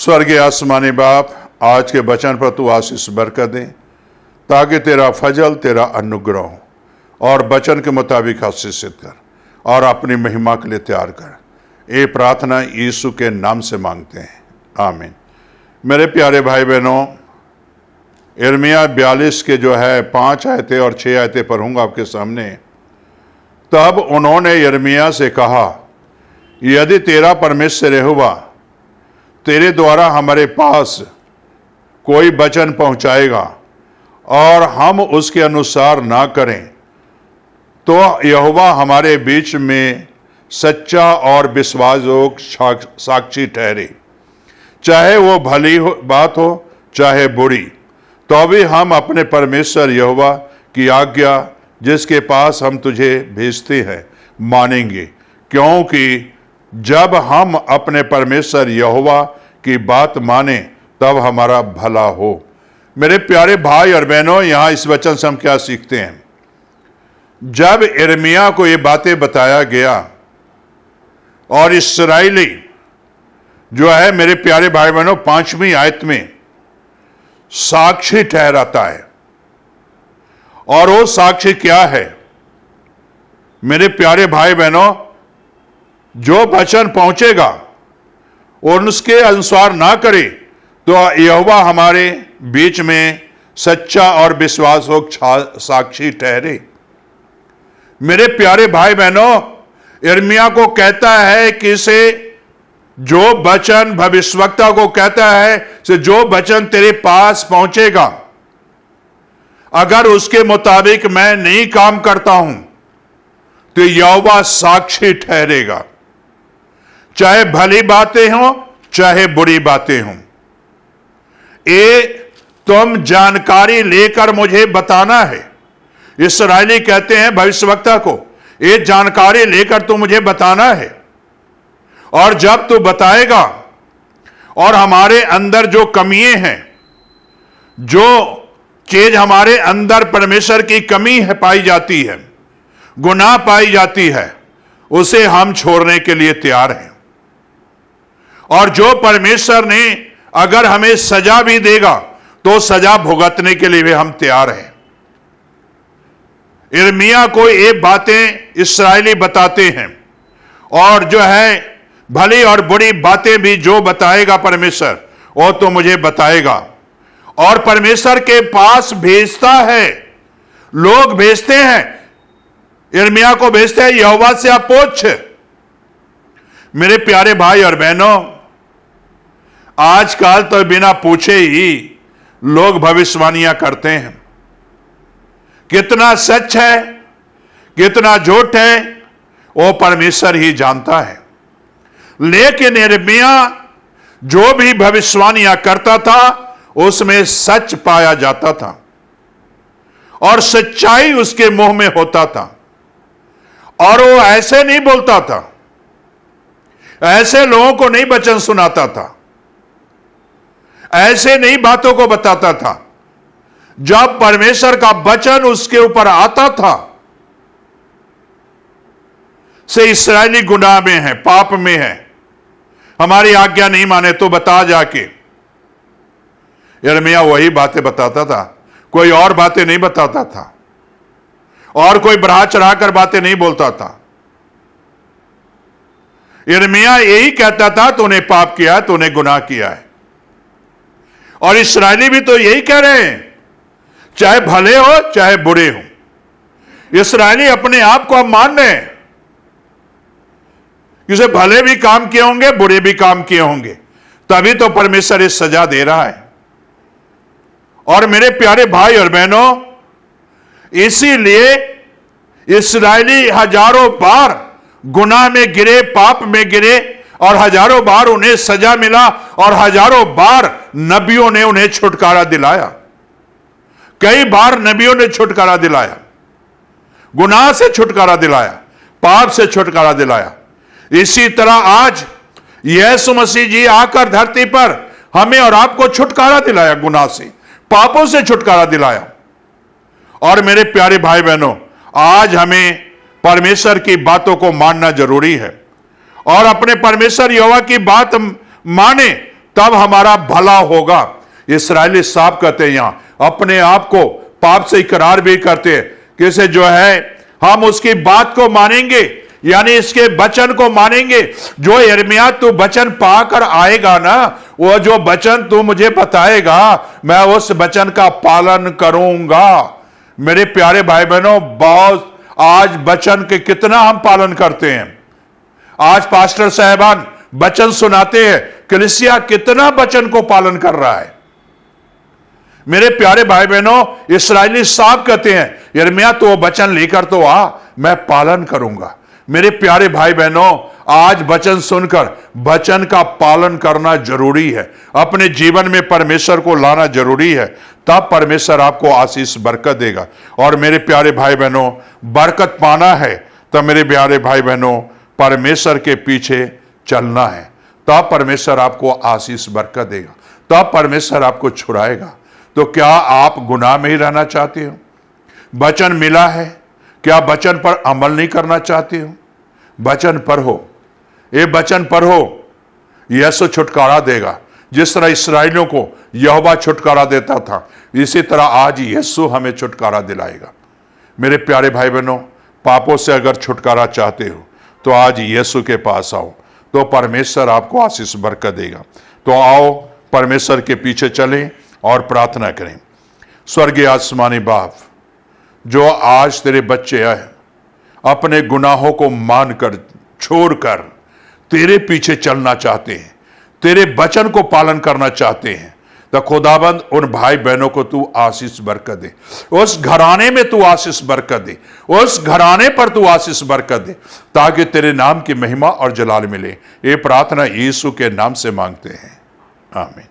स्वर्गीय आसमानी बाप, आज के वचन पर तू आशीष बरकत दे ताकि तेरा फजल, तेरा अनुग्रह और वचन के मुताबिक आशीषित कर और अपनी महिमा के लिए तैयार कर। ये प्रार्थना यीशु के नाम से मांगते हैं, आमीन। मेरे प्यारे भाई बहनों, यिर्मयाह 42 के जो है 5 आयतें और 6 आयतें पढ़ूंगा आपके सामने। तब उन्होंने यिर्मयाह से कहा, यदि तेरा परमेश्वर यहोवा तेरे द्वारा हमारे पास कोई वचन पहुंचाएगा और हम उसके अनुसार ना करें, तो यहोवा हमारे बीच में सच्चा और विश्वासयोग्य साक्षी ठहरे, चाहे वो भली बात हो चाहे बुरी। तो भी हम अपने परमेश्वर यहोवा की आज्ञा जिसके पास हम तुझे भेजते हैं मानेंगे, क्योंकि जब हम अपने परमेश्वर यहोवा की बात माने तब हमारा भला हो। मेरे प्यारे भाई और बहनों, यहां इस वचन से हम क्या सीखते हैं? जब यिर्मयाह को ये बातें बताया गया और इस्राएली जो है, मेरे प्यारे भाई बहनों, 5वीं आयत में साक्षी ठहराता है। और वो साक्षी क्या है? मेरे प्यारे भाई बहनों, जो वचन पहुंचेगा और उसके अनुसार ना करे तो यहोवा हमारे बीच में सच्चा और विश्वासयोग्य साक्षी ठहरे। मेरे प्यारे भाई बहनों, यिर्मयाह को कहता है कि इसे जो वचन भविष्यवक्ता को कहता है कि जो वचन तेरे पास पहुंचेगा, अगर उसके मुताबिक मैं नहीं काम करता हूं तो यहोवा साक्षी ठहरेगा, चाहे भली बातें हों चाहे बुरी बातें हों। ये तुम जानकारी लेकर मुझे बताना है। इस्राएली कहते हैं भविष्यवक्ता को, ये जानकारी लेकर तू मुझे बताना है, और जब तू बताएगा और हमारे अंदर जो कमियां हैं, जो चीज हमारे अंदर परमेश्वर की कमी है पाई जाती है, गुनाह पाई जाती है, उसे हम छोड़ने के लिए तैयार हैं। और जो परमेश्वर ने अगर हमें सजा भी देगा तो सजा भुगतने के लिए भी हम तैयार हैं। यिर्मयाह को ये बातें इस्राएली बताते हैं, और जो है भली और बुरी बातें भी जो बताएगा परमेश्वर, वो तो मुझे बताएगा। और परमेश्वर के पास भेजता है, लोग भेजते हैं, यिर्मयाह को भेजते हैं, यहोवा से आप पूछ। मेरे प्यारे भाई और बहनों, आजकल तो बिना पूछे ही लोग भविष्यवाणियां करते हैं। कितना सच है कितना झूठ है वो परमेश्वर ही जानता है। लेकिन यिर्मयाह जो भी भविष्यवाणियां करता था उसमें सच पाया जाता था और सच्चाई उसके मुंह में होता था। और वो ऐसे नहीं बोलता था, ऐसे लोगों को नहीं वचन सुनाता था, ऐसे नहीं बातों को बताता था। जब परमेश्वर का वचन उसके ऊपर आता था, से इस्राएली गुनाह में है, पाप में है, हमारी आज्ञा नहीं माने तो बता जाके। यिर्मयाह वही बातें बताता था, कोई और बातें नहीं बताता था, और कोई बढ़ा चढ़ा कर बातें नहीं बोलता था। यिर्मयाह यही कहता था, तूने पाप किया है, तूने गुनाह किया है। और इस्राएली भी तो यही कह रहे हैं, चाहे भले हो चाहे बुरे हो। इस्राएली अपने आप को अब मान रहे हैं कि उसे भले भी काम किए होंगे, बुरे भी काम किए होंगे, तभी तो परमेश्वर इस सजा दे रहा है। और मेरे प्यारे भाई और बहनों, इसीलिए इस्राएली हजारों बार गुनाह में गिरे, पाप में गिरे, और हजारों बार उन्हें सजा मिला, और हजारों बार नबियों ने उन्हें छुटकारा दिलाया। कई बार नबियों ने छुटकारा दिलाया, गुनाह से छुटकारा दिलाया, पाप से छुटकारा दिलाया। इसी तरह आज यीशु मसीह जी आकर धरती पर हमें और आपको छुटकारा दिलाया, गुनाह से, पापों से छुटकारा दिलाया। और मेरे प्यारे भाई बहनों, आज हमें परमेश्वर की बातों को मानना जरूरी है, और अपने परमेश्वर यहोवा की बात माने तब हमारा भला होगा। इस्राएली साहब कहते हैं यहां, अपने आप को पाप से इकरार भी करते हैं कि इसे जो है हम उसकी बात को मानेंगे, यानी इसके वचन को मानेंगे। जो यिर्मयाह तू वचन पाकर आएगा ना, वो जो वचन तू मुझे बताएगा, मैं उस वचन का पालन करूंगा। मेरे प्यारे भाई बहनों, बहुत आज वचन के कितना हम पालन करते हैं। आज पास्टर साहबान वचन सुनाते हैं, कलीसिया कितना वचन को पालन कर रहा है। मेरे प्यारे भाई बहनों, इस्राएली साहब कहते हैं, यिर्मयाह तो वचन लेकर तो आ, मैं पालन करूंगा। मेरे प्यारे भाई बहनों, आज वचन सुनकर वचन का पालन करना जरूरी है। अपने जीवन में परमेश्वर को लाना जरूरी है, तब परमेश्वर आपको आशीष बरकत देगा। और मेरे प्यारे भाई बहनों, बरकत पाना है तो मेरे प्यारे भाई बहनों, परमेश्वर के पीछे चलना है, तब परमेश्वर आपको आशीष बरकत देगा, तब परमेश्वर आपको छुड़ाएगा। तो क्या आप गुनाह में ही रहना चाहते हो? वचन मिला है, क्या वचन पर अमल नहीं करना चाहते हो? वचन पर हो, ये वचन पर हो, यीशु छुटकारा देगा। जिस तरह इस्राएलियों को यहोवा छुटकारा देता था, इसी तरह आज यीशु हमें छुटकारा दिलाएगा। मेरे प्यारे भाई बहनों, पापों से अगर छुटकारा चाहते हो तो आज यीशु के पास आओ, तो परमेश्वर आपको आशीष बरकत देगा। तो आओ परमेश्वर के पीछे चलें और प्रार्थना करें। स्वर्गीय आसमानी बाप, जो आज तेरे बच्चे आए अपने गुनाहों को मानकर छोड़कर तेरे पीछे चलना चाहते हैं, तेरे वचन को पालन करना चाहते हैं, तो खुदाबंद उन भाई बहनों को तू आशीष बरकत दे। उस घराने में तू आशीष बरकत दे, उस घराने पर तू आशीष बरकत दे, ताकि तेरे नाम की महिमा और जलाल मिले। ये प्रार्थना यीशु के नाम से मांगते हैं, आमीन।